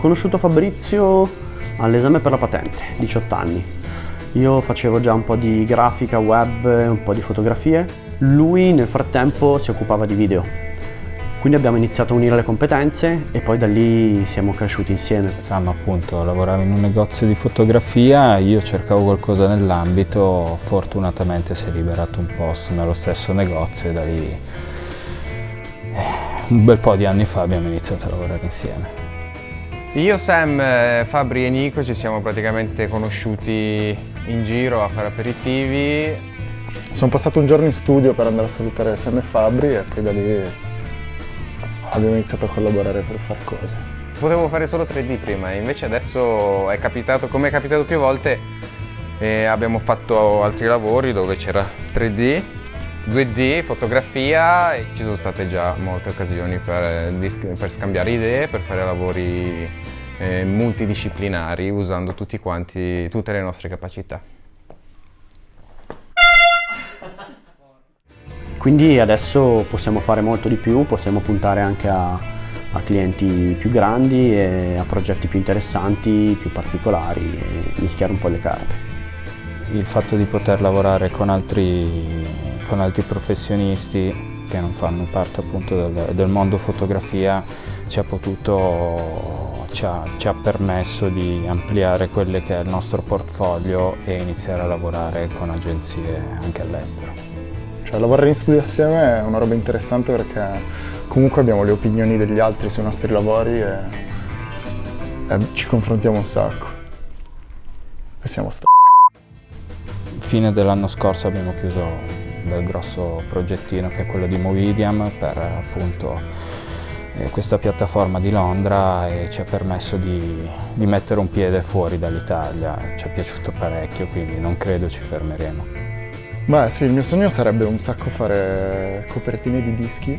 conosciuto Fabrizio all'esame per la patente, 18 anni. Io facevo già un po' di grafica, web, un po' di fotografie. Lui nel frattempo si occupava di video. Quindi abbiamo iniziato a unire le competenze e poi da lì siamo cresciuti insieme. Sam appunto lavorava in un negozio di fotografia, io cercavo qualcosa nell'ambito, fortunatamente si è liberato un posto nello stesso negozio e da lì un bel po' di anni fa abbiamo iniziato a lavorare insieme. Io, Sam, Fabri e Nico ci siamo praticamente conosciuti in giro a fare aperitivi. Sono passato un giorno in studio per andare a salutare Sam e Fabri e poi da lì abbiamo iniziato a collaborare per fare cose. Potevo fare solo 3D prima, invece adesso è capitato, come è capitato più volte, abbiamo fatto altri lavori dove c'era 3D, 2D, fotografia e ci sono state già molte occasioni per scambiare idee, per fare lavori multidisciplinari usando tutte le nostre capacità. Quindi adesso possiamo fare molto di più, possiamo puntare anche a clienti più grandi e a progetti più interessanti, più particolari e mischiare un po' le carte. Il fatto di poter lavorare con altri professionisti che non fanno parte appunto del mondo fotografia ci ha permesso di ampliare quello che è il nostro portfolio e iniziare a lavorare con agenzie anche all'estero. Cioè, lavorare in studio assieme è una roba interessante perché comunque abbiamo le opinioni degli altri sui nostri lavori e ci confrontiamo un sacco. E siamo Fine dell'anno scorso abbiamo chiuso un bel grosso progettino che è quello di Movidiam per appunto questa piattaforma di Londra e ci ha permesso di mettere un piede fuori dall'Italia. Ci è piaciuto parecchio, quindi non credo ci fermeremo. Beh sì, il mio sogno sarebbe un sacco fare copertine di dischi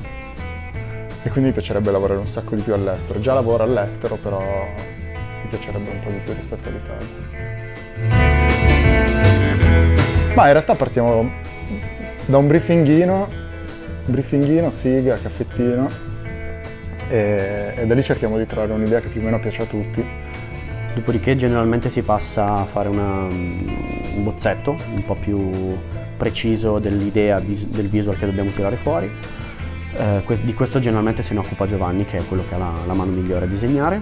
e quindi mi piacerebbe lavorare un sacco di più all'estero. Già lavoro all'estero, però mi piacerebbe un po' di più rispetto all'Italia. Ma in realtà partiamo da un briefinghino, siga, caffettino e da lì cerchiamo di trovare un'idea che più o meno piace a tutti. Dopodiché generalmente si passa a fare un bozzetto un po' più preciso dell'idea, del visual che dobbiamo tirare fuori. Di questo generalmente se ne occupa Giovanni, che è quello che ha la mano migliore a disegnare.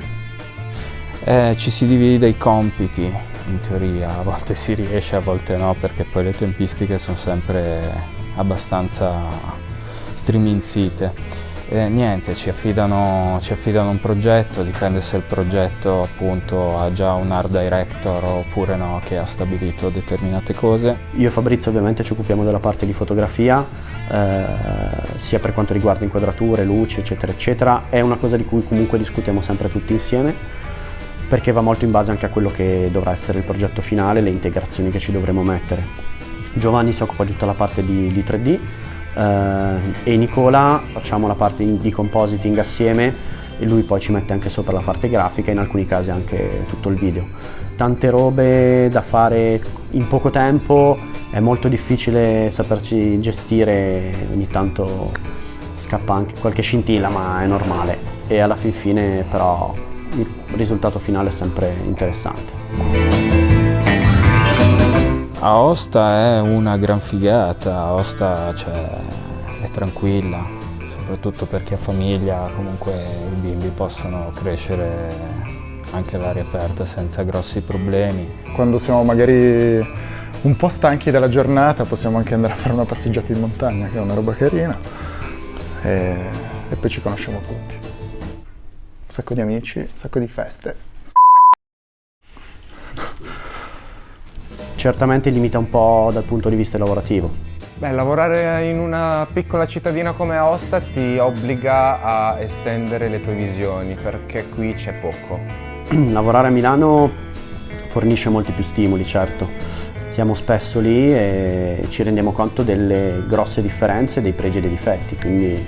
Ci si divide i compiti, in teoria, a volte si riesce, a volte no, perché poi le tempistiche sono sempre abbastanza striminzite. Niente, ci affidano un progetto, dipende se il progetto appunto ha già un art director oppure no, che ha stabilito determinate cose. Io e Fabrizio ovviamente ci occupiamo della parte di fotografia, sia per quanto riguarda inquadrature, luci, eccetera, eccetera. È una cosa di cui comunque discutiamo sempre tutti insieme, perché va molto in base anche a quello che dovrà essere il progetto finale, le integrazioni che ci dovremo mettere. Giovanni si occupa di tutta la parte di 3D, e Nicola facciamo la parte di compositing assieme e lui poi ci mette anche sopra la parte grafica e in alcuni casi anche tutto il video. Tante robe da fare in poco tempo, è molto difficile saperci gestire, ogni tanto scappa anche qualche scintilla, ma è normale e alla fine però il risultato finale è sempre interessante. Aosta è una gran figata, Aosta è tranquilla, soprattutto per chi ha famiglia, comunque i bimbi possono crescere anche all'aria aperta senza grossi problemi. Quando siamo magari un po' stanchi dalla giornata possiamo anche andare a fare una passeggiata in montagna, che è una roba carina, e poi ci conosciamo tutti. Un sacco di amici, un sacco di feste. Certamente limita un po' dal punto di vista lavorativo. Beh, lavorare in una piccola cittadina come Aosta ti obbliga a estendere le tue visioni, perché qui c'è poco. Lavorare a Milano fornisce molti più stimoli, certo. Siamo spesso lì e ci rendiamo conto delle grosse differenze, dei pregi e dei difetti, quindi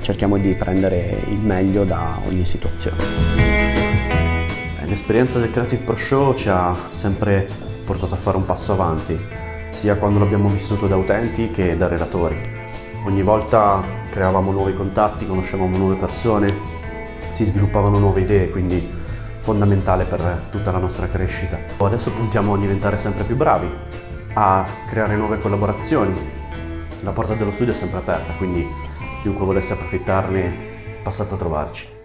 cerchiamo di prendere il meglio da ogni situazione. L'esperienza del Creative Pro Show ci ha sempre portato a fare un passo avanti, sia quando l'abbiamo vissuto da utenti che da relatori. Ogni volta creavamo nuovi contatti, conoscevamo nuove persone, si sviluppavano nuove idee, quindi fondamentale per tutta la nostra crescita. Adesso puntiamo a diventare sempre più bravi, a creare nuove collaborazioni. La porta dello studio è sempre aperta, quindi chiunque volesse approfittarne, passate a trovarci.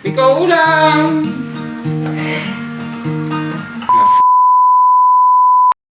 Pico ulang!